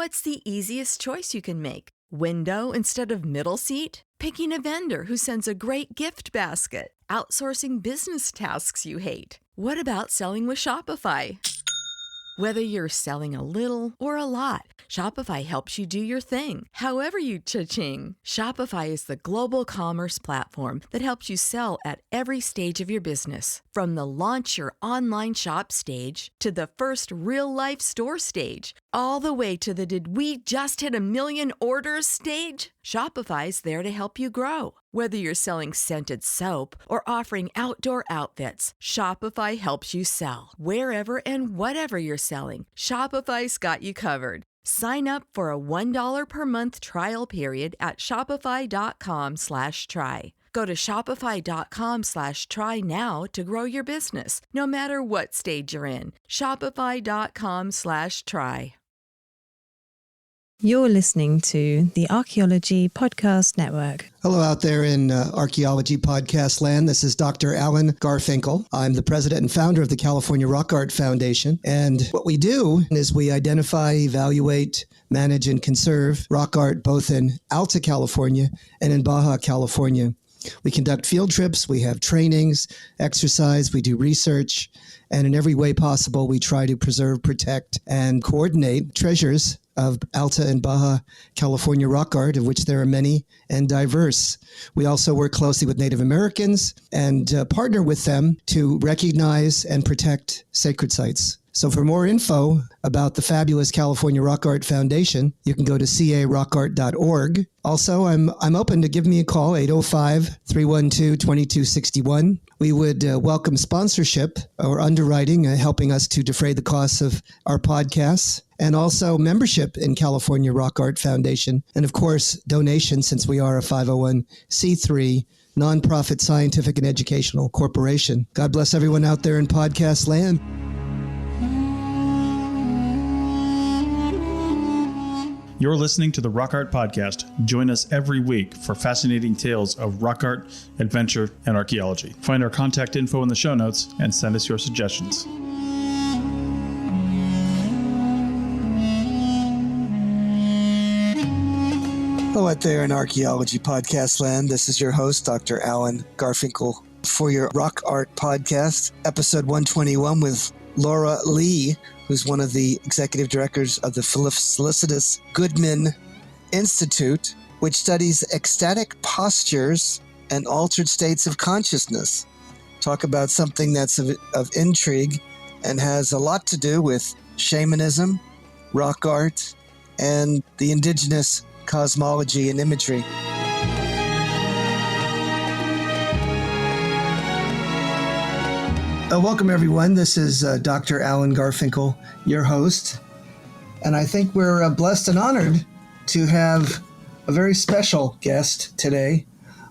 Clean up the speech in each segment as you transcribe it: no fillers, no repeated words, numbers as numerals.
What's the easiest choice you can make? Window instead of middle seat? Picking a vendor who sends a great gift basket? Outsourcing business tasks you hate? What about selling with Shopify? Whether you're selling a little or a lot, Shopify helps you do your thing, however you cha-ching. Shopify is the global commerce platform that helps you sell at every stage of your business. From the launch your online shop stage to the first real-life store stage, all the way to the did we just hit a million orders stage. Shopify's there to help you grow. Whether you're selling scented soap or offering outdoor outfits, Shopify helps you sell. Wherever and whatever you're selling, Shopify's got you covered. Sign up for a $1 per month trial period at shopify.com/try. Go to shopify.com/try now to grow your business, no matter what stage you're in. Shopify.com/try. You're listening to the Archaeology Podcast Network. Hello out there in Archaeology Podcast land. This is Dr. Alan Garfinkel. I'm the president and founder of the California Rock Art Foundation. And what we do is we identify, evaluate, manage, and conserve rock art both in Alta California and in Baja California. We conduct field trips, we have trainings, exercise, we do research, and in every way possible, we try to preserve, protect, and coordinate treasures of Alta and Baja California rock art, of which there are many and diverse. We also work closely with Native Americans and partner with them to recognize and protect sacred sites. So for more info about the fabulous California Rock Art Foundation, you can go to carockart.org. Also, I'm open to give me a call, 805-312-2261. We would welcome sponsorship or underwriting, helping us to defray the costs of our podcasts, and also membership in California Rock Art Foundation. And of course, donations, since we are a 501c3 nonprofit scientific and educational corporation. God bless everyone out there in podcast land. You're listening to the Rock Art Podcast. Join us every week for fascinating tales of rock art, adventure, and archaeology. Find our contact info in the show notes and send us your suggestions. Hello out there in Archaeology Podcast land. This is your host, Dr. Alan Garfinkel, for your Rock Art Podcast, episode 121 with Laura Lee, who's one of the executive directors of the Felicitas Goodman Institute, which studies ecstatic postures and altered states of consciousness. Talk about something that's of intrigue and has a lot to do with shamanism, rock art, and the indigenous cosmology and imagery. Welcome, everyone. This is Dr. Alan Garfinkel, your host. And I think we're blessed and honored to have a very special guest today,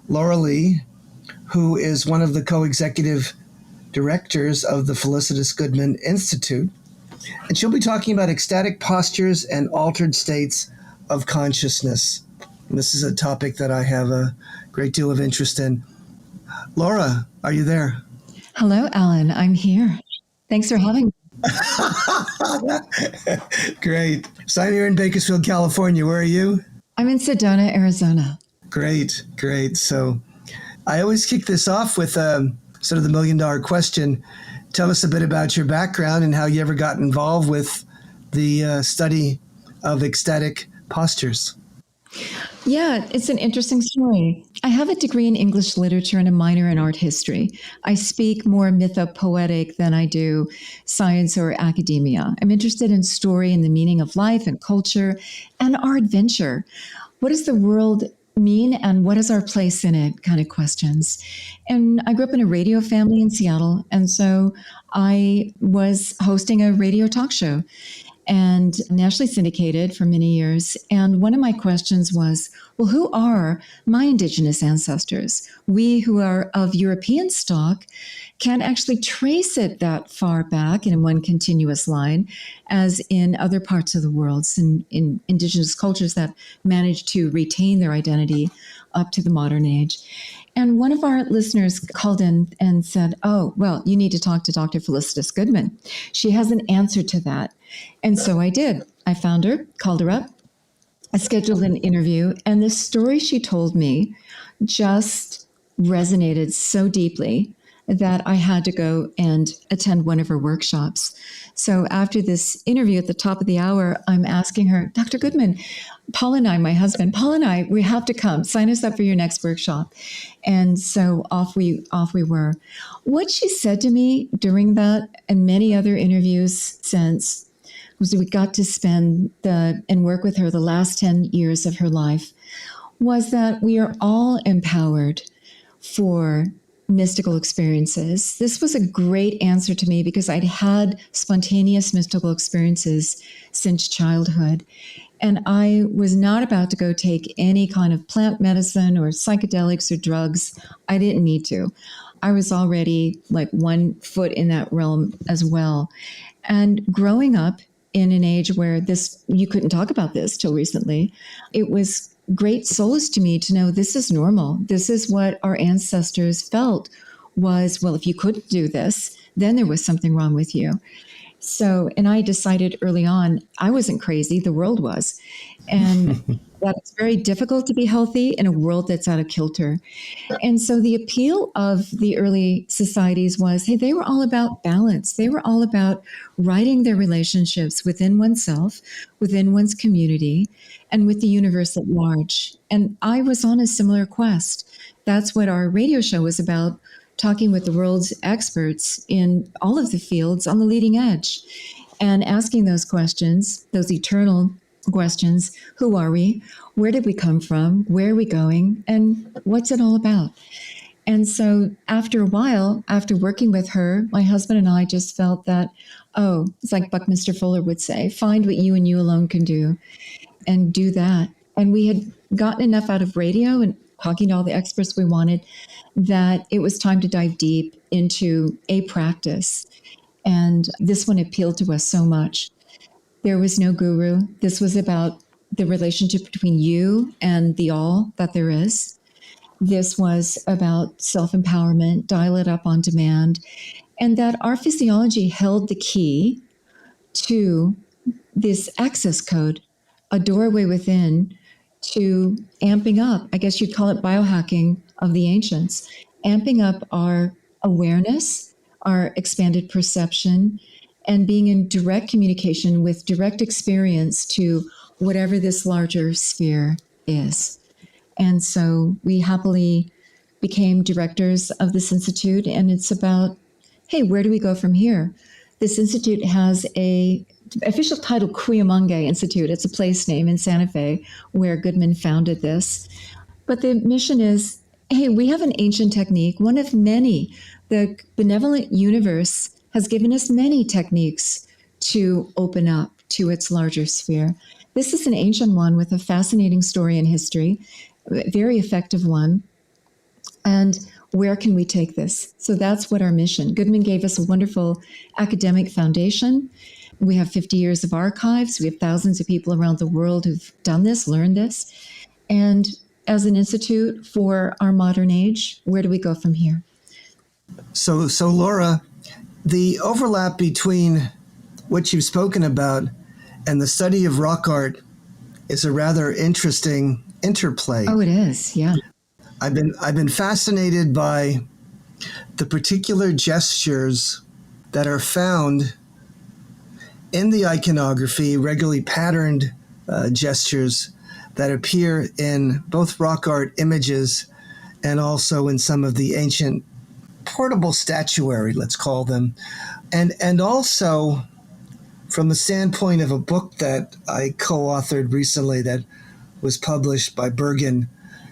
Laura Lee, who is one of the co-executive directors of the Felicitas Goodman Institute. And she'll be talking about ecstatic postures and altered states of consciousness. And this is a topic that I have a great deal of interest in. Laura, are you there? Hello, Alan. I'm here. Thanks for having me. Great. So I'm here in Bakersfield, California. Where are you? I'm in Sedona, Arizona. Great. So I always kick this off with sort of the $1 million question. Tell us a bit about your background and how you ever got involved with the study of ecstatic postures. Yeah, it's an interesting story. I have a degree in English literature and a minor in art history. I speak more mythopoetic than I do science or academia. I'm interested in story and the meaning of life and culture and our adventure. What does the world mean and what is our place in it kind of questions. And I grew up in a radio family in Seattle. And so I was hosting a radio talk show and nationally syndicated for many years. And one of my questions was, well, who are my indigenous ancestors? We who are of European stock can't actually trace it that far back in one continuous line as in other parts of the world, in indigenous cultures that manage to retain their identity up to the modern age. And one of our listeners called in and said, oh, well, you need to talk to Dr. Felicitas Goodman. She has an answer to that. And so I did. I found her, called her up, I scheduled an interview, and the story she told me just resonated so deeply that I had to go and attend one of her workshops. So after this interview at the top of the hour, I'm asking her, Dr. Goodman, Paul and I, my husband, Paul and I, we have to come. Sign us up for your next workshop. And so off we were. What she said to me during that and many other interviews since was we got to spend and work with her the last 10 years of her life, was that we are all empowered for mystical experiences. This was a great answer to me because I'd had spontaneous mystical experiences since childhood. And I was not about to go take any kind of plant medicine or psychedelics or drugs. I didn't need to. I was already like 1 foot in that realm as well. And growing up in an age where you couldn't talk about this till recently, it was great solace to me to know this is normal. This is what our ancestors felt was, well, if you couldn't do this, then there was something wrong with you. So, and I decided early on, I wasn't crazy, the world was. And that it's very difficult to be healthy in a world that's out of kilter. And so the appeal of the early societies was, hey, they were all about balance. They were all about righting their relationships within oneself, within one's community, and with the universe at large. And I was on a similar quest. That's what our radio show was about, talking with the world's experts in all of the fields on the leading edge and asking those questions, those eternal questions. Who are we? Where did we come from? Where are we going? And what's it all about? And so after a while, after working with her, my husband and I just felt that, oh, it's like Buckminster Fuller would say, find what you and you alone can do and do that. And we had gotten enough out of radio and talking to all the experts we wanted that it was time to dive deep into a practice. And this one appealed to us so much. There was no guru. This was about the relationship between you and the all that there is. This was about self-empowerment, dial it up on demand, and that our physiology held the key to this access code, a doorway within to amping up, I guess you'd call it biohacking of the ancients, amping up our awareness, our expanded perception, and being in direct communication with direct experience to whatever this larger sphere is. And so we happily became directors of this institute, and it's about, hey, where do we go from here? This institute has a official title, Cuyamungue Institute. It's a place name in Santa Fe where Goodman founded this. But the mission is, hey, we have an ancient technique, one of many. The benevolent universe has given us many techniques to open up to its larger sphere. This is an ancient one with a fascinating story and history, a very effective one. And where can we take this? So that's what our mission. Goodman gave us a wonderful academic foundation. We have 50 years of archives. We have thousands of people around the world who've done this, learned this. And as an institute for our modern age, where do we go from here? So Laura, the overlap between what you've spoken about and the study of rock art is a rather interesting interplay. Oh, it is, yeah. I've been fascinated by the particular gestures that are found in the iconography, regularly patterned gestures that appear in both rock art images and also in some of the ancient portable statuary, let's call them. And also from the standpoint of a book that I co-authored recently that was published by Bergen,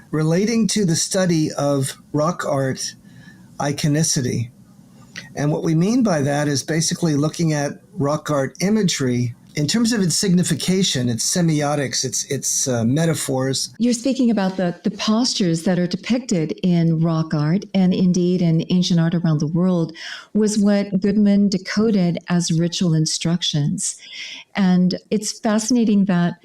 relating to the study of rock art iconicity. And what we mean by that is basically looking at rock art imagery in terms of its signification, its semiotics, its metaphors. You're speaking about the postures that are depicted in rock art and indeed in ancient art around the world was what Goodman decoded as ritual instructions. And it's fascinating that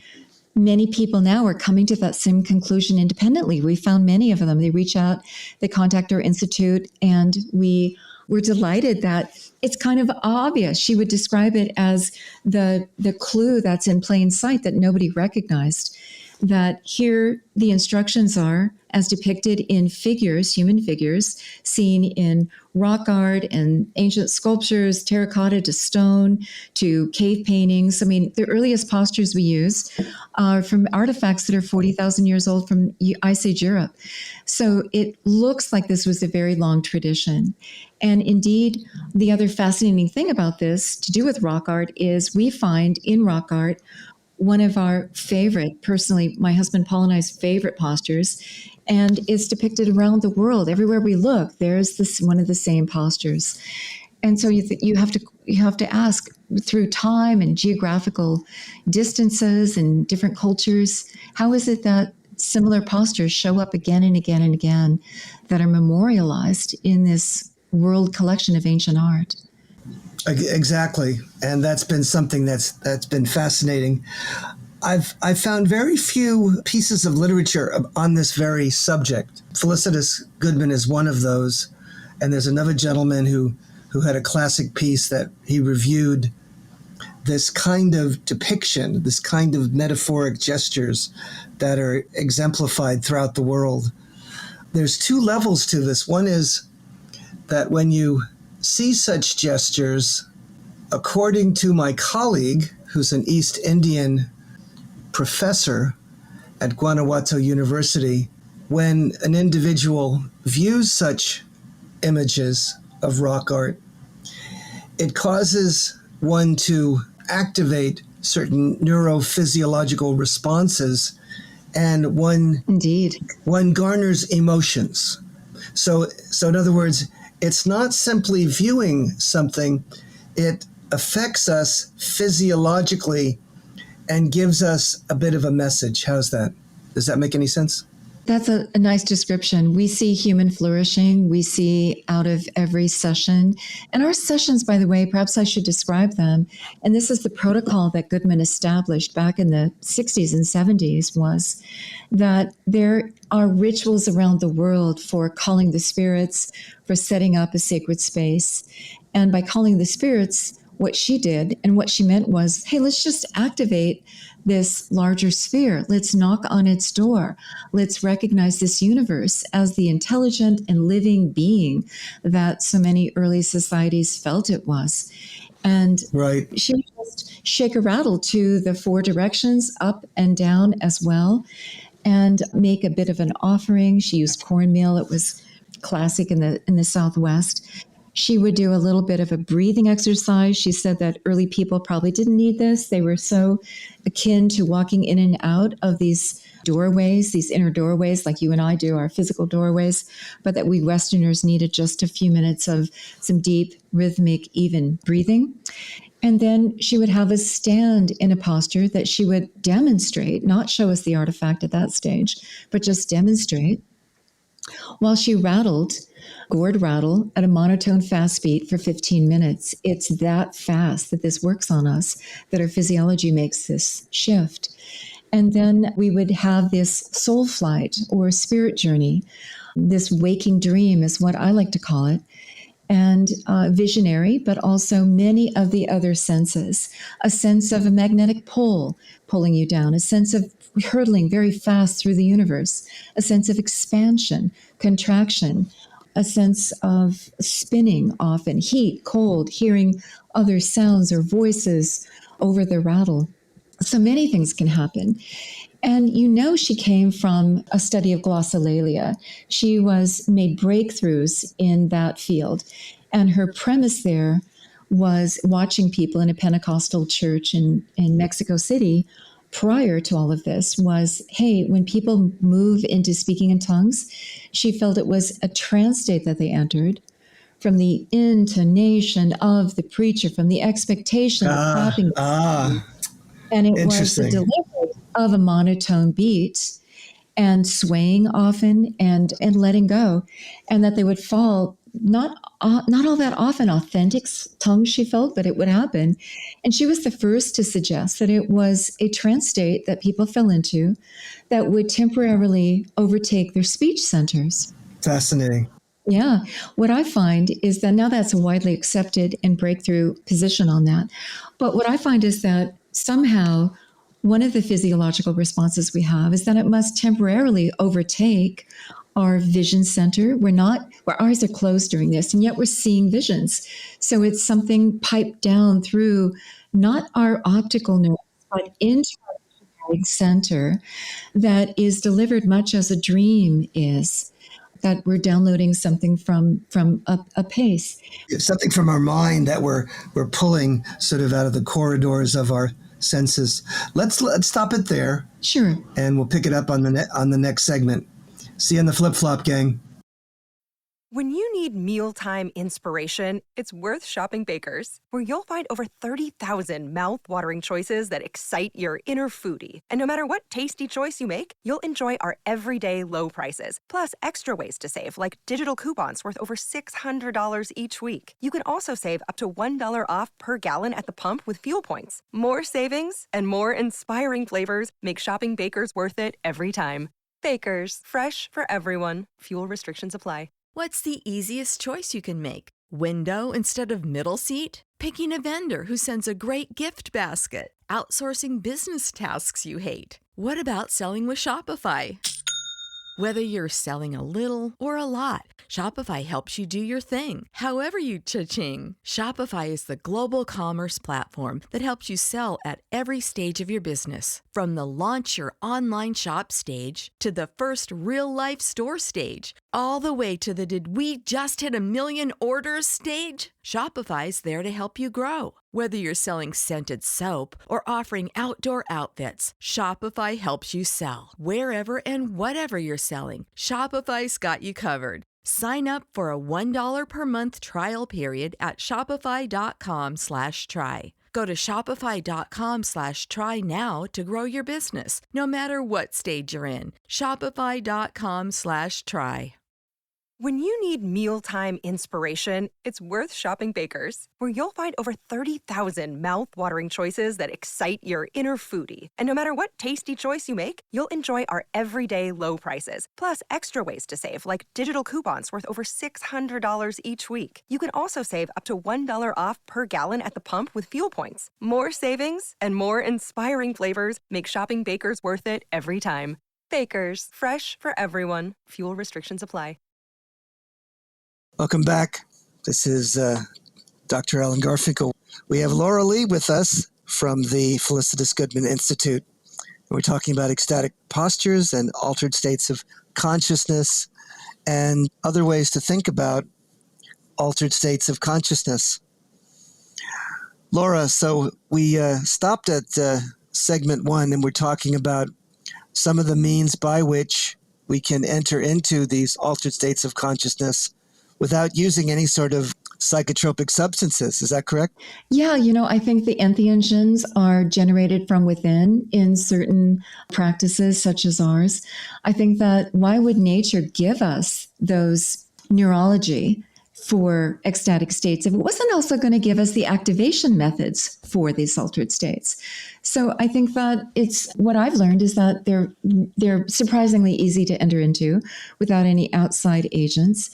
many people now are coming to that same conclusion independently. We found many of them. They reach out, they contact our institute, and we were delighted that it's kind of obvious. She would describe it as the clue that's in plain sight that nobody recognized. That here the instructions are as depicted in figures, human figures, seen in rock art and ancient sculptures, terracotta to stone to cave paintings. I mean, the earliest postures we use are from artifacts that are 40,000 years old from Ice Age Europe. So it looks like this was a very long tradition. And indeed, the other fascinating thing about this to do with rock art is we find in rock art one of our favorite, personally, my husband Paul and I's favorite postures, and it's depicted around the world. Everywhere we look, there's this one of the same postures. And so you have to ask, through time and geographical distances and different cultures, how is it that similar postures show up again and again and again that are memorialized in this world collection of ancient art? Exactly. And that's been something that's been fascinating. I've found very few pieces of literature on this very subject. Felicitas Goodman is one of those. And there's another gentleman who had a classic piece that he reviewed this kind of depiction, this kind of metaphoric gestures that are exemplified throughout the world. There's two levels to this. One is that when you see such gestures, according to my colleague, who's an East Indian professor at Guanajuato University, when an individual views such images of rock art, it causes one to activate certain neurophysiological responses, and one garners emotions. So in other words, it's not simply viewing something, it affects us physiologically and gives us a bit of a message. How's that? Does that make any sense? That's a nice description. We see human flourishing. We see out of every session. And our sessions, by the way, perhaps I should describe them. And this is the protocol that Goodman established back in the 60s and 70s, was that there are rituals around the world for calling the spirits, for setting up a sacred space. And by calling the spirits, what she did and what she meant was, hey, let's just activate this larger sphere. Let's knock on its door. Let's recognize this universe as the intelligent and living being that so many early societies felt it was. And right. She would just shake a rattle to the four directions, up and down as well, and make a bit of an offering. She used cornmeal. It was classic in the Southwest. She would do a little bit of a breathing exercise. She said that early people probably didn't need this. They were so akin to walking in and out of these doorways, these inner doorways, like you and I do, our physical doorways, but that we Westerners needed just a few minutes of some deep, rhythmic, even breathing. And then she would have us stand in a posture that she would demonstrate, not show us the artifact at that stage, but just demonstrate, while she rattled, gourd rattle, at a monotone fast beat for 15 minutes. It's that fast that this works on us, that our physiology makes this shift. And then we would have this soul flight or spirit journey. This waking dream is what I like to call it. And visionary, but also many of the other senses. A sense of a magnetic pull pulling you down, a sense of hurtling very fast through the universe, a sense of expansion, contraction, a sense of spinning often, heat, cold, hearing other sounds or voices over the rattle. So many things can happen. And you know she came from a study of glossolalia. She made breakthroughs in that field. And her premise there was watching people in a Pentecostal church in Mexico City prior to all of this was, hey, when people move into speaking in tongues, she felt it was a trance state that they entered from the intonation of the preacher, from the expectation of clapping. And it was the delivery of a monotone beat and swaying often and letting go, and that they would fall not all that often authentic tongue she felt, but it would happen. And she was the first to suggest that it was a trance state that people fell into that would temporarily overtake their speech centers. Fascinating. Yeah. What I find is that now that's a widely accepted and breakthrough position on that. But what I find is that somehow one of the physiological responses we have is that it must temporarily overtake our vision center. Our eyes are closed during this, and yet we're seeing visions. So it's something piped down through not our optical nerves, but into our vision center that is delivered much as a dream is. That we're downloading something from a pace. Something from our mind that we're pulling sort of out of the corridors of our senses. Let's stop it there. Sure. And we'll pick it up on the next segment. See you in the flip-flop, gang. When you need mealtime inspiration, it's worth shopping Baker's, where you'll find over 30,000 mouth-watering choices that excite your inner foodie. And no matter what tasty choice you make, you'll enjoy our everyday low prices, plus extra ways to save, like digital coupons worth over $600 each week. You can also save up to $1 off per gallon at the pump with fuel points. More savings and more inspiring flavors make shopping Baker's worth it every time. Baker's, fresh for everyone. Fuel restrictions apply. What's the easiest choice you can make? Window instead of middle seat? Picking a vendor who sends a great gift basket? Outsourcing business tasks you hate? What about selling with Shopify? Whether you're selling a little or a lot, Shopify helps you do your thing, however you cha-ching. Shopify is the global commerce platform that helps you sell at every stage of your business. From the launch your online shop stage to the first real-life store stage, all the way to the did we just hit 1 million orders stage. Shopify's there to help you grow. Whether you're selling scented soap or offering outdoor outfits, Shopify helps you sell. Wherever and whatever you're selling, Shopify's got you covered. Sign up for a $1 per month trial period at shopify.com/try. Go to shopify.com/try now to grow your business, no matter what stage you're in. Shopify.com/try. When you need mealtime inspiration, it's worth shopping Baker's, where you'll find over 30,000 mouth-watering choices that excite your inner foodie. And no matter what tasty choice you make, you'll enjoy our everyday low prices, plus extra ways to save, like digital coupons worth over $600 each week. You can also save up to $1 off per gallon at the pump with fuel points. More savings and more inspiring flavors make shopping Baker's worth it every time. Baker's, fresh for everyone. Fuel restrictions apply. Welcome back. This is Dr. Alan Garfinkel. We have Laura Lee with us from the Felicitas Goodman Institute. We're talking about ecstatic postures and altered states of consciousness and other ways to think about altered states of consciousness. Laura, so we stopped at segment 1, and we're talking about some of the means by which we can enter into these altered states of consciousness without using any sort of psychotropic substances. Is that correct? Yeah, I think the entheogens are generated from within in certain practices such as ours. I think that why would nature give us those neurology for ecstatic states if it wasn't also going to give us the activation methods for these altered states? So I think that it's what I've learned is that they're surprisingly easy to enter into without any outside agents,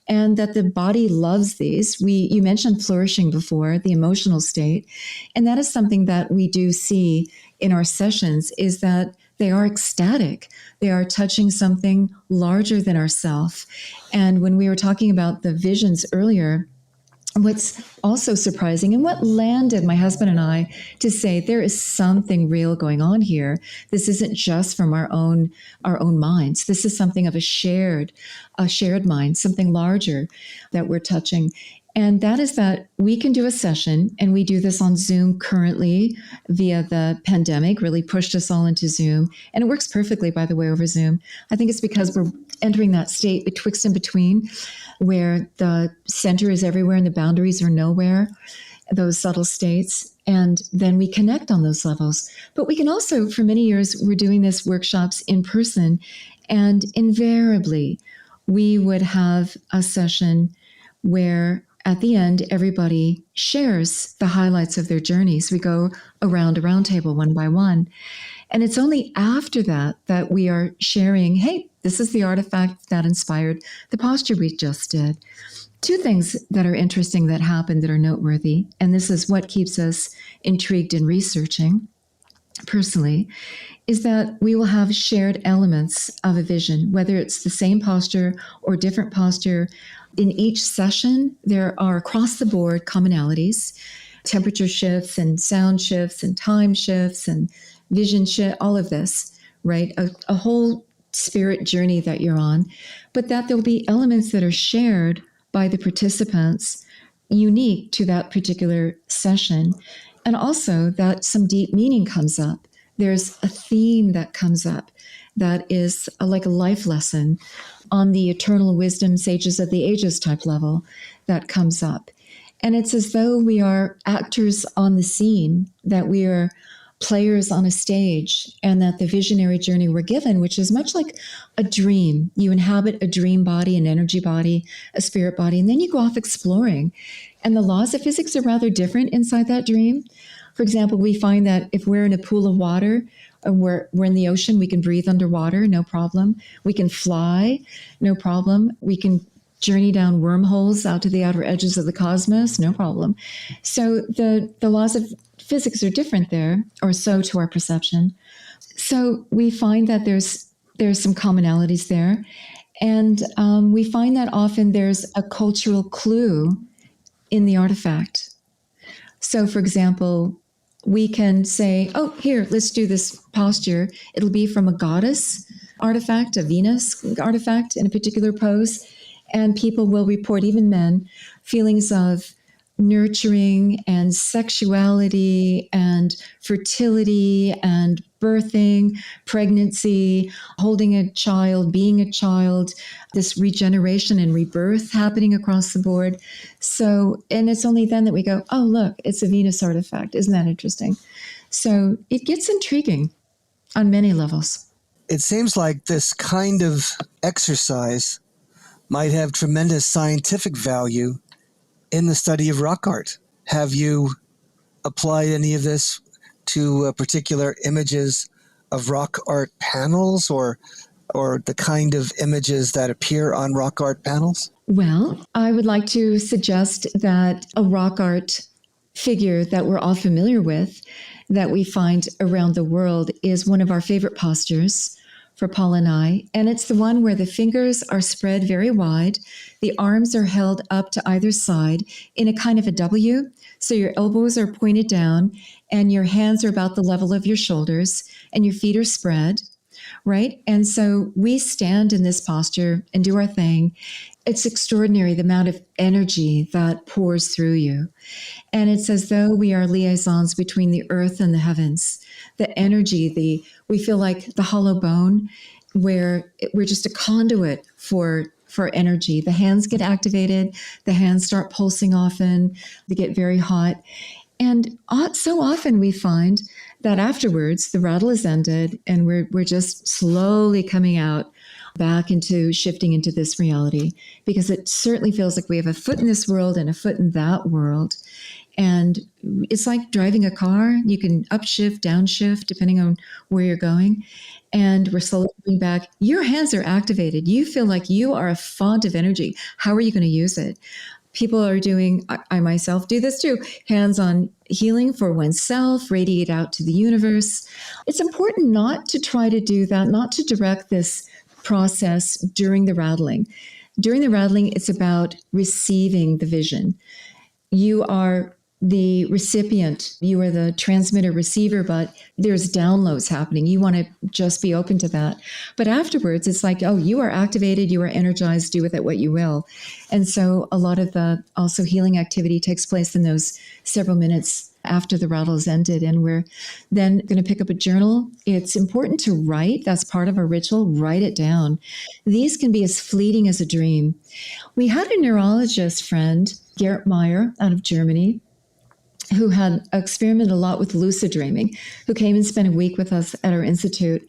and that the body loves these. You mentioned flourishing before, the emotional state, and that is something that we do see in our sessions is that they are ecstatic. They are touching something larger than ourself. And when we were talking about the visions earlier, what's also surprising and what landed my husband and I to say there is something real going on here. This isn't just from our own minds. This is something of a shared mind, something larger that we're touching. And that is that we can do a session, and we do this on Zoom currently via the pandemic, really pushed us all into Zoom. And it works perfectly, by the way, over Zoom. I think it's because we're entering that state betwixt and between where the center is everywhere and the boundaries are nowhere, those subtle states. And then we connect on those levels. But we can also, for many years, we're doing this workshops in person. And invariably, we would have a session where at the end, everybody shares the highlights of their journeys. We go around a round table one by one. And it's only after that that we are sharing, hey, this is the artifact that inspired the posture we just did. Two things that are interesting that happen that are noteworthy, and this is what keeps us intrigued in researching personally, is that we will have shared elements of a vision, whether it's the same posture or different posture. In each session, there are across the board commonalities, temperature shifts and sound shifts and time shifts and vision shift, all of this, right? A whole spirit journey that you're on, but that there'll be elements that are shared by the participants unique to that particular session. And also that some deep meaning comes up. There's a theme that comes up that is like a life lesson on the eternal wisdom, sages of the ages type level that comes up. And it's as though we are actors on the scene, that we are players on a stage, and that the visionary journey we're given, which is much like a dream. You inhabit a dream body, an energy body, a spirit body, and then you go off exploring. And the laws of physics are rather different inside that dream. For example, we find that if we're in a pool of water and we're in the ocean, we can breathe underwater, no problem. We can fly, no problem. We can journey down wormholes out to the outer edges of the cosmos, no problem. So the laws of physics are different there, or so to our perception. So we find that there's some commonalities there. And we find that often there's a cultural clue in the artifact. So for example, we can say, oh, here, let's do this posture. It'll be from a goddess artifact, a Venus artifact in a particular pose. And people will report, even men, feelings of nurturing and sexuality and fertility and birthing, pregnancy, holding a child, being a child, this regeneration and rebirth happening across the board. So, and it's only then that we go, oh, look, it's a Venus artifact. Isn't that interesting? So it gets intriguing on many levels. It seems like this kind of exercise might have tremendous scientific value in the study of rock art. Have you applied any of this to particular images of rock art panels or the kind of images that appear on rock art panels? Well, I would like to suggest that a rock art figure that we're all familiar with, that we find around the world, is one of our favorite postures for Paul and I. And it's the one where the fingers are spread very wide. The arms are held up to either side in a kind of a W. So your elbows are pointed down and your hands are about the level of your shoulders and your feet are spread, right? And so we stand in this posture and do our thing. It's extraordinary, the amount of energy that pours through you. And it's as though we are liaisons between the earth and the heavens. The energy, we feel like the hollow bone, where we're just a conduit for energy. The hands get activated, the hands start pulsing often, they get very hot. And so often we find that afterwards the rattle is ended and we're just slowly coming out back into shifting into this reality, because it certainly feels like we have a foot in this world and a foot in that world. And it's like driving a car. You can upshift, downshift, depending on where you're going. And we're slowly coming back. Your hands are activated. You feel like you are a font of energy. How are you going to use it? People are doing, I myself do this too, hands-on healing for oneself, radiate out to the universe. It's important not to try to do that, not to direct this process during the rattling. During the rattling, it's about receiving the vision. You are the recipient, you are the transmitter receiver, but there's downloads happening. You want to just be open to that. But afterwards, it's like, oh, you are activated, you are energized, do with it what you will. And so a lot of the also healing activity takes place in those several minutes after the rattle is ended. And we're then going to pick up a journal. It's important to write. That's part of our ritual. Write it down. These can be as fleeting as a dream. We had a neurologist friend, Gerd Meyer, out of Germany, who had experimented a lot with lucid dreaming, who came and spent a week with us at our institute.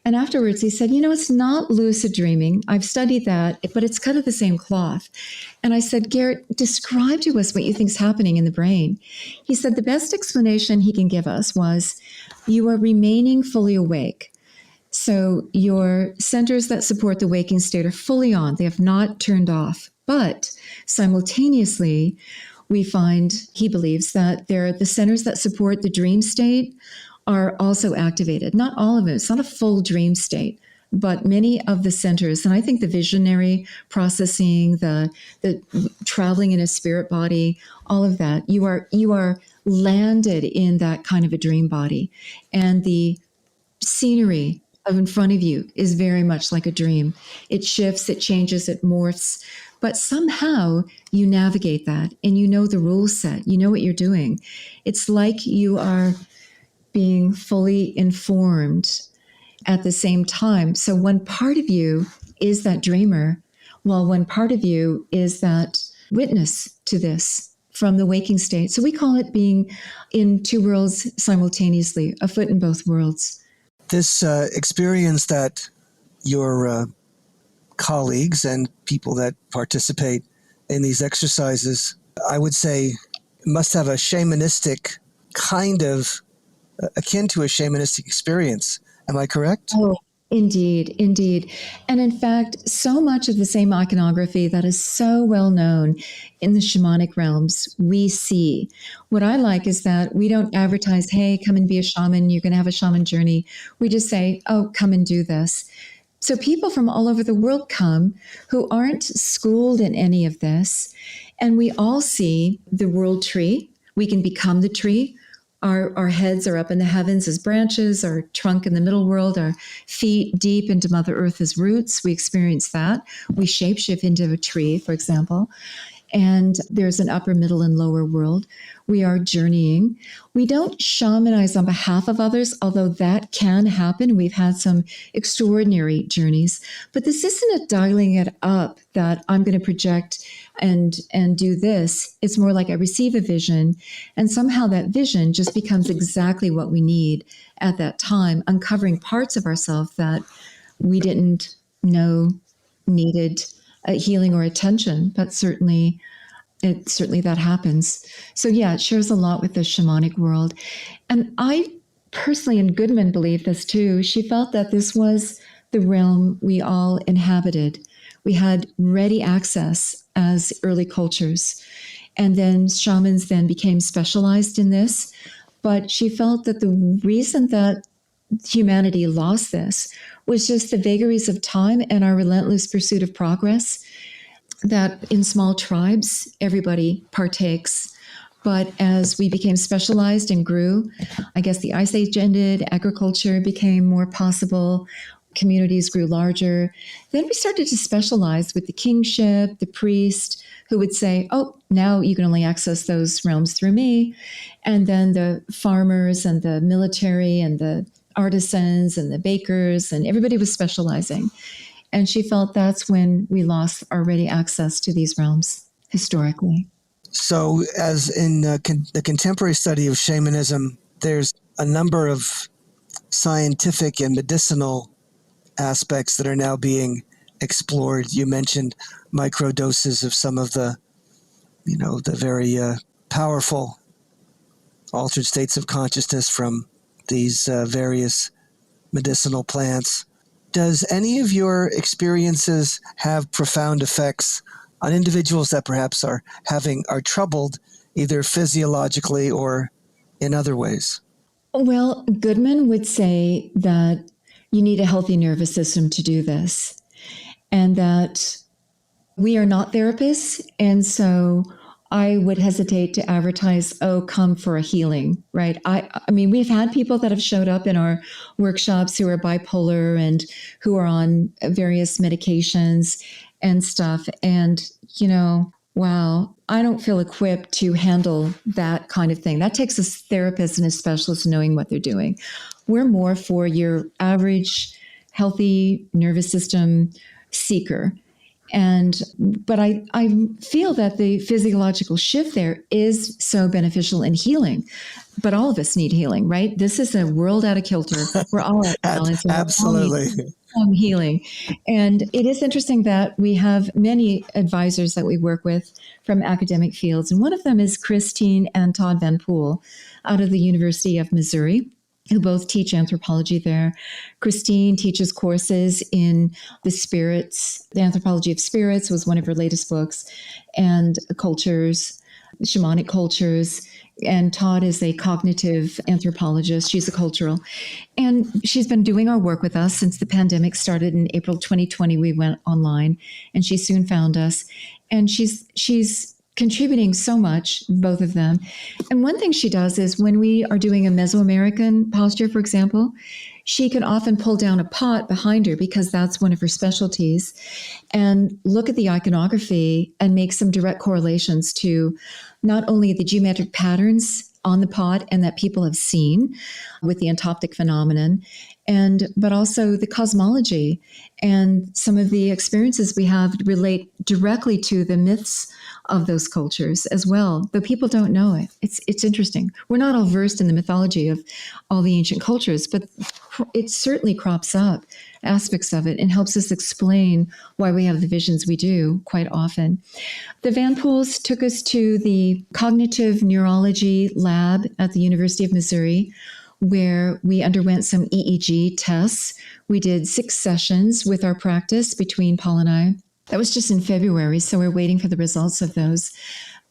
And afterwards he said, it's not lucid dreaming. I've studied that, but it's cut of the same cloth. And I said, Garrett, describe to us what you think is happening in the brain. He said the best explanation he can give us was, you are remaining fully awake. So your centers that support the waking state are fully on. They have not turned off. But simultaneously, we find, he believes, that the centers that support the dream state are also activated. Not all of it. It's not a full dream state, but many of the centers, and I think the visionary processing, the traveling in a spirit body, all of that, you are landed in that kind of a dream body. And the scenery of in front of you is very much like a dream. It shifts, it changes, it morphs. But somehow you navigate that and you know the rule set, you know what you're doing. It's like you are being fully informed at the same time. So one part of you is that dreamer, while one part of you is that witness to this from the waking state. So we call it being in two worlds simultaneously, a foot in both worlds. This experience that your colleagues and people that participate in these exercises, I would say, must have a shamanistic kind of, akin to a shamanistic experience. Am I correct? Oh, indeed, indeed. And in fact, so much of the same iconography that is so well known in the shamanic realms, we see. What I like is that we don't advertise, hey, come and be a shaman, you're going to have a shaman journey. We just say, oh, come and do this. So people from all over the world come who aren't schooled in any of this, and we all see the world tree. We can become the tree. Our heads are up in the heavens as branches, our trunk in the middle world, our feet deep into Mother Earth as roots. We experience that. We shapeshift into a tree, for example. And there's an upper, middle, and lower world. We are journeying. We don't shamanize on behalf of others, although that can happen. We've had some extraordinary journeys. But this isn't a dialing it up that I'm going to project and do this. It's more like I receive a vision, and somehow that vision just becomes exactly what we need at that time, uncovering parts of ourselves that we didn't know needed healing or attention, but certainly that happens. So yeah, it shares a lot with the shamanic world. And I personally, and Goodman believed this too, she felt that this was the realm we all inhabited. We had ready access as early cultures. And then shamans then became specialized in this. But she felt that the reason that humanity lost this was just the vagaries of time and our relentless pursuit of progress, that in small tribes, everybody partakes. But as we became specialized and grew, I guess the Ice Age ended, agriculture became more possible, communities grew larger. Then we started to specialize with the kingship, the priest, who would say, oh, now you can only access those realms through me. And then the farmers and the military and the artisans and the bakers, and everybody was specializing. And she felt that's when we lost our ready access to these realms historically. So as in the contemporary study of shamanism, there's a number of scientific and medicinal aspects that are now being explored. You mentioned microdoses of some of the very powerful altered states of consciousness from these various medicinal plants. Does any of your experiences have profound effects on individuals that perhaps are troubled either physiologically or in other ways? Well, Goodman would say that you need a healthy nervous system to do this, and that we are not therapists. And so I would hesitate to advertise, oh, come for a healing, right? I mean, we've had people that have showed up in our workshops who are bipolar and who are on various medications and stuff. And, wow, I don't feel equipped to handle that kind of thing. That takes a therapist and a specialist knowing what they're doing. We're more for your average healthy nervous system seeker. But I feel that the physiological shift there is so beneficial in healing. But all of us need healing, right? This is a world out of kilter. We're all out of balance. Absolutely. Healing. And it is interesting that we have many advisors that we work with from academic fields. And one of them is Christine and Todd Van Poel out of the University of Missouri, who both teach anthropology there. Christine teaches courses in the spirits. The Anthropology of Spirits was one of her latest books, and cultures, shamanic cultures. And Todd is a cognitive anthropologist. She's a cultural. And she's been doing our work with us since the pandemic started in April 2020. We went online, and she soon found us. And she's contributing so much, both of them. And one thing she does is when we are doing a Mesoamerican posture, for example, she can often pull down a pot behind her because that's one of her specialties, and look at the iconography and make some direct correlations to not only the geometric patterns on the pot and that people have seen with the entoptic phenomenon, but also the cosmology and some of the experiences we have relate directly to the myths of those cultures as well, though people don't know it. It's interesting. We're not all versed in the mythology of all the ancient cultures, but it certainly crops up aspects of it and helps us explain why we have the visions we do quite often. The Van Poels took us to the cognitive neurology lab at the University of Missouri, where we underwent some EEG tests. We did 6 sessions with our practice between Paul and I. That was just in February, so we're waiting for the results of those.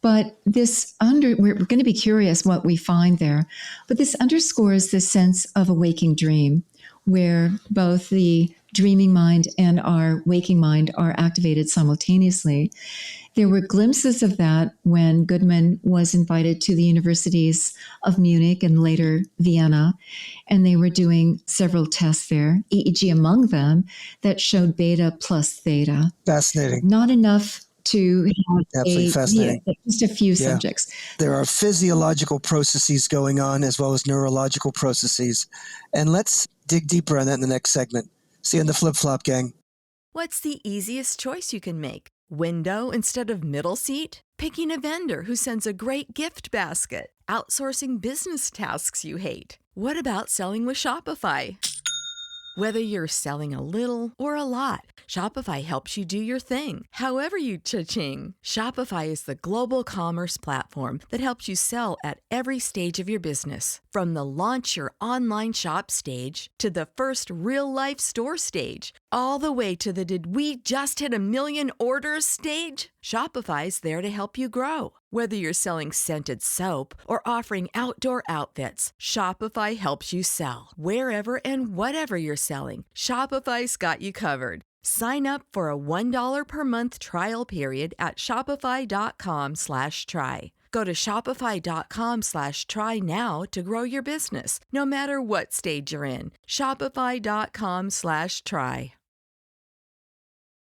But we're going to be curious what we find there. But this underscores the sense of a waking dream, where both the dreaming mind and our waking mind are activated simultaneously. There were glimpses of that when Goodman was invited to the universities of Munich and later Vienna, and they were doing several tests there, EEG among them, that showed beta plus theta. Fascinating. Not enough to have Absolutely fascinating. Just a few subjects. There are physiological processes going on as well as neurological processes. And let's dig deeper on that in the next segment. See you in the flip-flop, gang. What's the easiest choice you can make? Window instead of middle seat? Picking a vendor who sends a great gift basket? Outsourcing business tasks you hate? What about selling with Shopify? Whether you're selling a little or a lot, Shopify helps you do your thing, however you cha-ching. Shopify is the global commerce platform that helps you sell at every stage of your business. From the launch your online shop stage to the first real-life store stage, all the way to the did we just hit 1 million orders stage. Shopify's there to help you grow. Whether you're selling scented soap or offering outdoor outfits, Shopify helps you sell. Wherever and whatever you're selling, Shopify's got you covered. Sign up for a $1 per month trial period at shopify.com/try. Go to shopify.com/try now to grow your business, no matter what stage you're in. Shopify.com/try.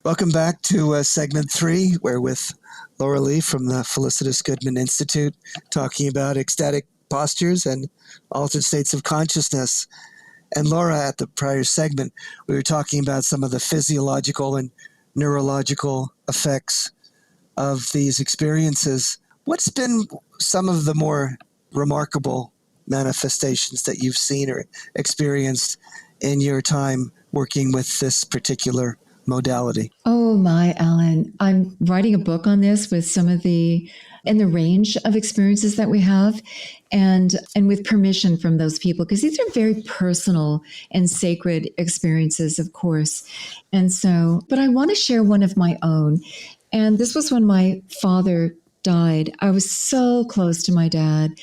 Welcome back to segment 3. We're with Laura Lee from the Felicitas Goodman Institute talking about ecstatic postures and altered states of consciousness. And Laura, at the prior segment, we were talking about some of the physiological and neurological effects of these experiences. What's been some of the more remarkable manifestations that you've seen or experienced in your time working with this particular modality? Oh my, Alan. I'm writing a book on this with some of the range of experiences that we have and with permission from those people, because these are very personal and sacred experiences, of course. And so, but I want to share one of my own. And this was when my father died. I was so close to my dad,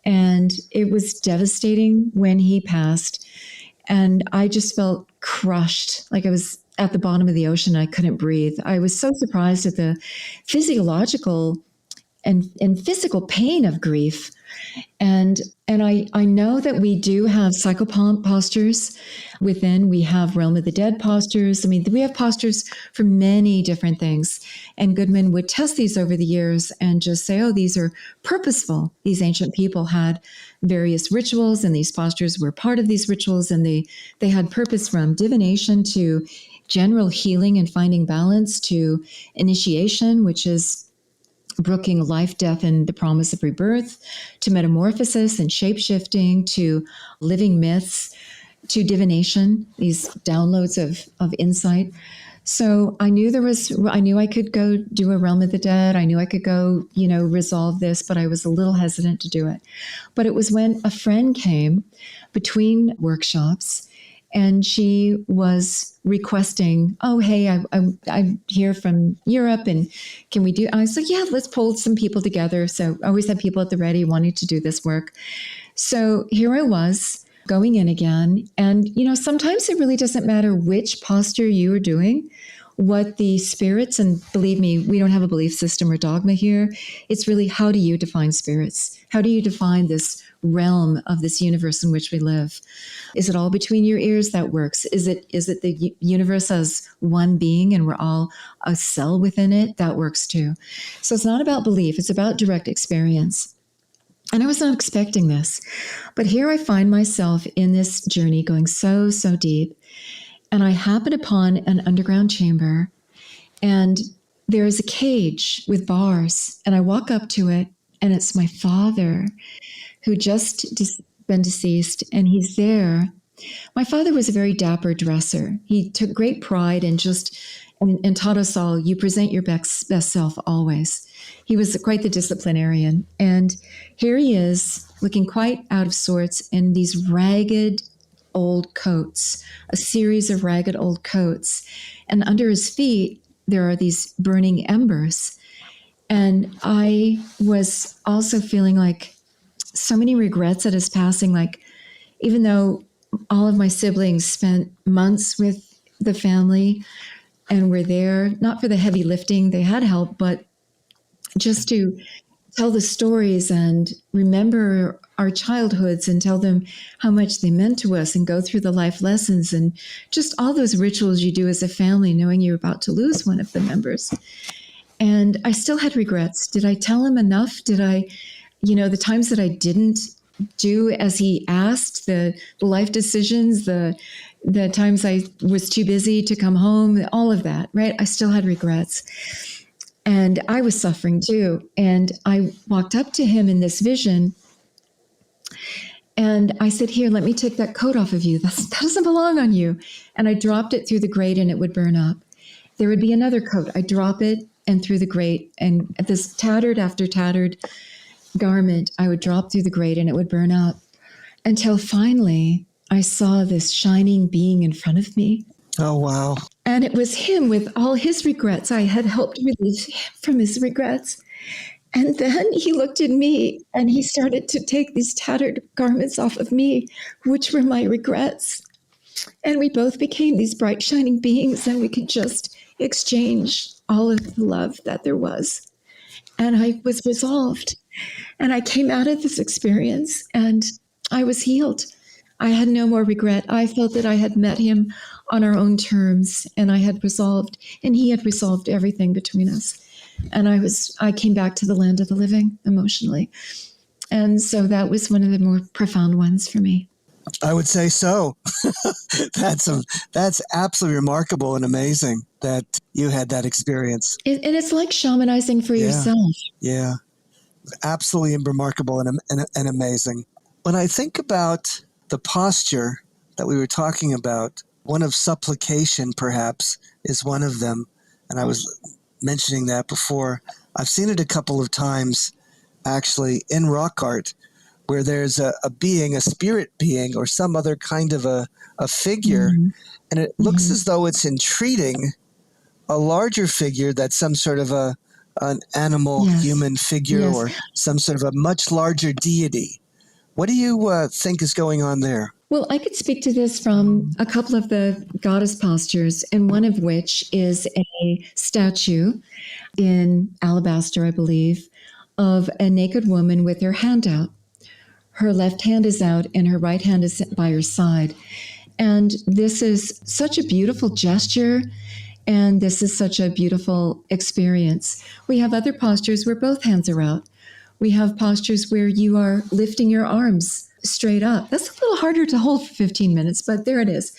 and it was devastating when he passed. And I just felt crushed, like I was at the bottom of the ocean. I couldn't breathe. I was so surprised at the physiological and physical pain of grief. And I know that we do have psychopomp postures within. We have realm of the dead postures. I mean, we have postures for many different things. And Goodman would test these over the years and just say, oh, these are purposeful. These ancient people had various rituals, and these postures were part of these rituals, and they had purpose, from divination to general healing and finding balance, to initiation, which is brooking life, death, and the promise of rebirth, to metamorphosis and shape-shifting, to living myths, to divination, these downloads of insight. So I knew I could go do a Realm of the Dead. I knew I could go, resolve this, but I was a little hesitant to do it. But it was when a friend came between workshops, and she was requesting, oh, hey, I'm here from Europe, and can we do? I was like, yeah, let's pull some people together. So I always had people at the ready wanting to do this work. So here I was going in again. And, sometimes it really doesn't matter which posture you are doing, what the spirits, and believe me, we don't have a belief system or dogma here. It's really, how do you define spirits? How do you define this realm of this universe in which we live? Is it all between your ears? That works. Is it the universe as one being and we're all a cell within it? That works too. So it's not about belief. It's about direct experience. And I was not expecting this, but here I find myself in this journey going so, so deep. And I happen upon an underground chamber, and there is a cage with bars, and I walk up to it, and it's my father, who just been deceased, and he's there. My father was a very dapper dresser. He took great pride in and taught us all, you present your best self always. He was quite the disciplinarian. And here he is, looking quite out of sorts in these ragged old coats, a series of ragged old coats. And under his feet, there are these burning embers. And I was also feeling like so many regrets at his passing. Like, even though all of my siblings spent months with the family and were there, not for the heavy lifting, they had help, but just to tell the stories and remember our childhoods and tell them how much they meant to us and go through the life lessons and just all those rituals you do as a family, knowing you're about to lose one of the members. And I still had regrets. Did I tell him enough? Did I, the times that I didn't do as he asked, the life decisions, the times I was too busy to come home, all of that, right? I still had regrets. And I was suffering too. And I walked up to him in this vision, and I said, here, let me take that coat off of you. That doesn't belong on you. And I dropped it through the grate, and it would burn up. There would be another coat. I drop it, and through the grate, and this tattered after tattered garment, I would drop through the grate, and it would burn up, until finally I saw this shining being in front of me. Oh, wow. And it was him with all his regrets. I had helped relieve him from his regrets. And then he looked at me, and he started to take these tattered garments off of me, which were my regrets. And we both became these bright, shining beings, and we could just exchange all of the love that there was. And I was resolved. And I came out of this experience, and I was healed. I had no more regret. I felt that I had met him on our own terms, and I had resolved, and he had resolved everything between us. And I came back to the land of the living emotionally. And so that was one of the more profound ones for me. I would say so. That's absolutely remarkable and amazing that you had that experience. And it's like shamanizing for yourself. Yeah, absolutely remarkable and amazing. When I think about the posture that we were talking about, one of supplication perhaps is one of them. And I was mentioning that before. I've seen it a couple of times actually in rock art, where there's a being, a spirit being, or some other kind of a figure, and it looks as though it's entreating a larger figure that's some sort of an animal, human figure, or some sort of a much larger deity. What do you think is going on there? Well, I could speak to this from a couple of the goddess postures, and one of which is a statue in alabaster, I believe, of a naked woman with her hand out. Her left hand is out and her right hand is by her side. And this is such a beautiful gesture, and this is such a beautiful experience. We have other postures where both hands are out. We have postures where you are lifting your arms straight up. That's a little harder to hold for 15 minutes, but there it is.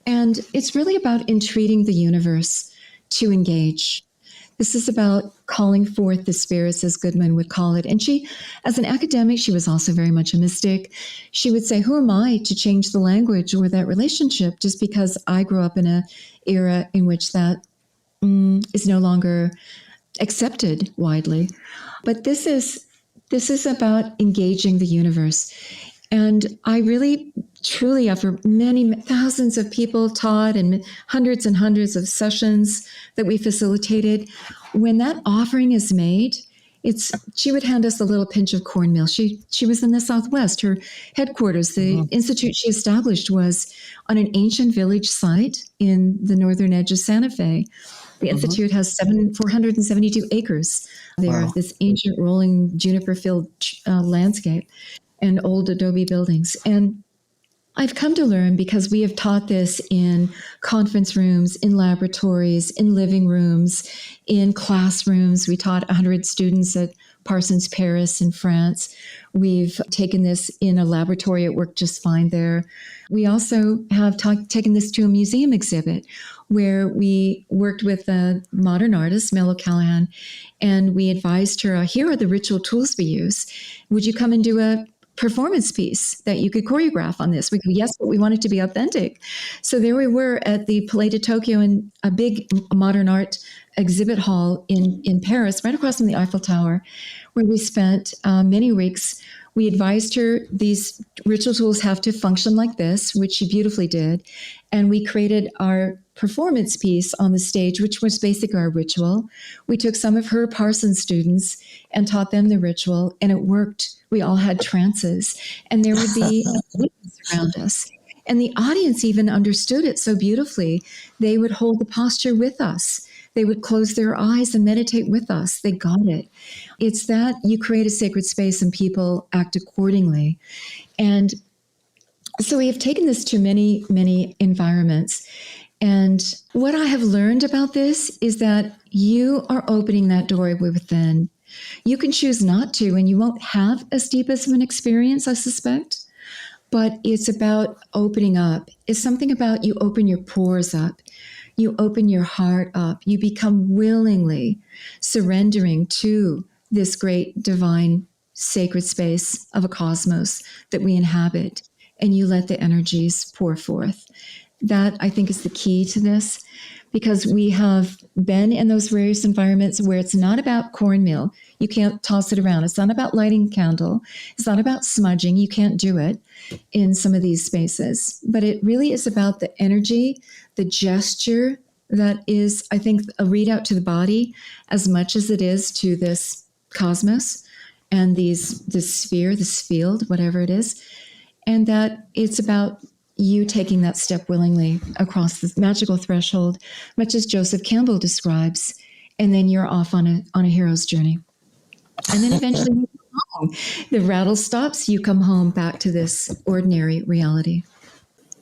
And it's really about entreating the universe to engage. This is about calling forth the spirits, as Goodman would call it. And she, as an academic, she was also very much a mystic. She would say, who am I to change the language or that relationship just because I grew up in an era in which that is no longer accepted widely. But this is about engaging the universe. And I really, truly, after many thousands of people taught and hundreds of sessions that we facilitated, when that offering is made, she would hand us a little pinch of cornmeal. She was in the Southwest. Her headquarters, the institute she established, was on an ancient village site in the northern edge of Santa Fe. The institute has 472 acres there, wow. This ancient rolling juniper-filled landscape and old adobe buildings. And I've come to learn, because we have taught this in conference rooms, in laboratories, in living rooms, in classrooms. We taught 100 students at Parsons Paris in France. We've taken this in a laboratory. It worked just fine there. We also have taken this to a museum exhibit where we worked with a modern artist, Mel O'Callaghan, and we advised her, here are the ritual tools we use. Would you come and do a performance piece that you could choreograph on this? We go, yes, but we want it to be authentic. So there we were at the Palais de Tokyo, in a big modern art exhibit hall in Paris, right across from the Eiffel Tower, where we spent many weeks. We advised her these ritual tools have to function like this, which she beautifully did. And we created our performance piece on the stage, which was basically our ritual. We took some of her Parsons students and taught them the ritual, and it worked. We all had trances, and there would be a witness around us. And the audience even understood it so beautifully. They would hold the posture with us. They would close their eyes and meditate with us. They got it. It's that you create a sacred space and people act accordingly. And so we have taken this to many, many environments. And what I have learned about this is that you are opening that doorway within. You can choose not to, and you won't have as deep as of an experience, I suspect. But it's about opening up. It's something about you open your pores up. You open your heart up. You become willingly surrendering to this great divine sacred space of a cosmos that we inhabit. And you let the energies pour forth. That, I think, is the key to this, because we have been in those various environments where it's not about cornmeal. You can't toss it around. It's not about lighting a candle. It's not about smudging. You can't do it in some of these spaces. But it really is about the energy, the gesture that is, I think, a readout to the body as much as it is to this cosmos and this sphere, this field, whatever it is. And that it's about you taking that step willingly across this magical threshold, much as Joseph Campbell describes, and then you're off on a hero's journey. And then eventually you come home. The rattle stops, you come home back to this ordinary reality.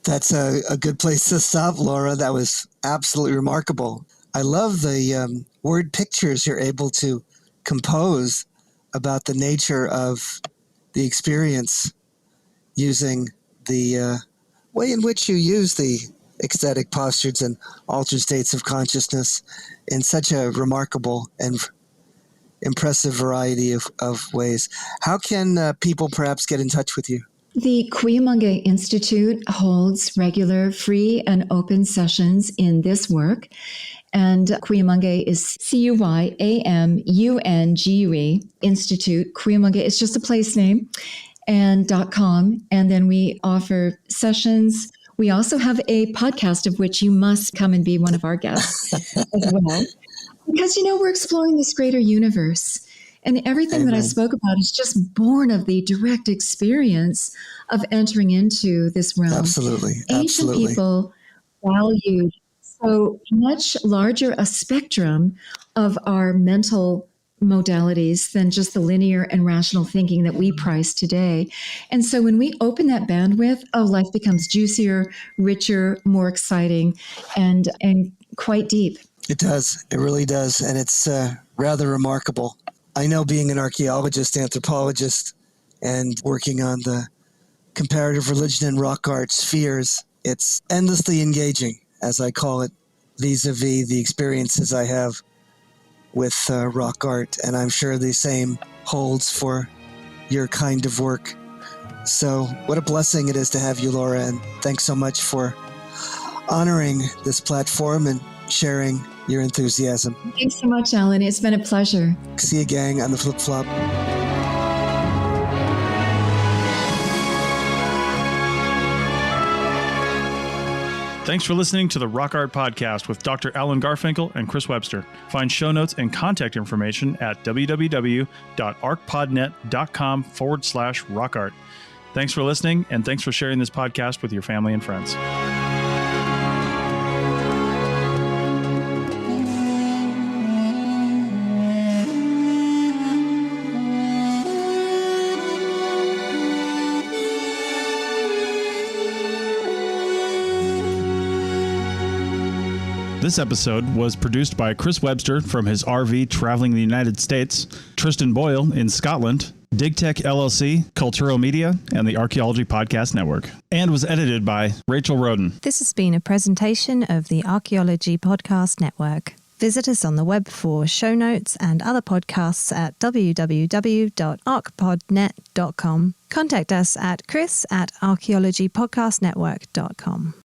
That's a good place to stop, Laura. That was absolutely remarkable. I love the word pictures you're able to compose about the nature of the experience using the way in which you use the ecstatic postures and altered states of consciousness in such a remarkable and impressive variety of ways. How can people perhaps get in touch with you? The Cuyamungue Institute holds regular free and open sessions in this work. And Cuyamungue is Cuyamungue Institute. Cuyamungue is just a place name. And .com. And then we offer sessions. We also have a podcast of which you must come and be one of our guests as well. Because, we're exploring this greater universe. And everything Amen. That I spoke about is just born of the direct experience of entering into this realm. Absolutely. Ancient people valued so much larger a spectrum of our mental modalities than just the linear and rational thinking that we prize today. And so when we open that bandwidth, life becomes juicier, richer, more exciting, and quite deep. It does. It really does. And it's rather remarkable. I know, being an archaeologist, anthropologist, and working on the comparative religion and rock art spheres. It's endlessly engaging, as I call it, vis-a-vis the experiences I have with rock art, and I'm sure the same holds for your kind of work. So what a blessing it is to have you, Laura, and thanks so much for honoring this platform and sharing your enthusiasm. Thanks so much, Alan. It's been a pleasure. See you, gang, on the flip-flop. Thanks for listening to the Rock Art Podcast with Dr. Alan Garfinkel and Chris Webster. Find show notes and contact information at www.arcpodnet.com/rockart. Thanks for listening, and thanks for sharing this podcast with your family and friends. This episode was produced by Chris Webster from his RV traveling the United States, Tristan Boyle in Scotland, DigTech LLC, Cultural Media, and the Archaeology Podcast Network, and was edited by Rachel Roden. This has been a presentation of the Archaeology Podcast Network. Visit us on the web for show notes and other podcasts at www.arcpodnet.com. Contact us at chris@archaeologypodcastnetwork.com.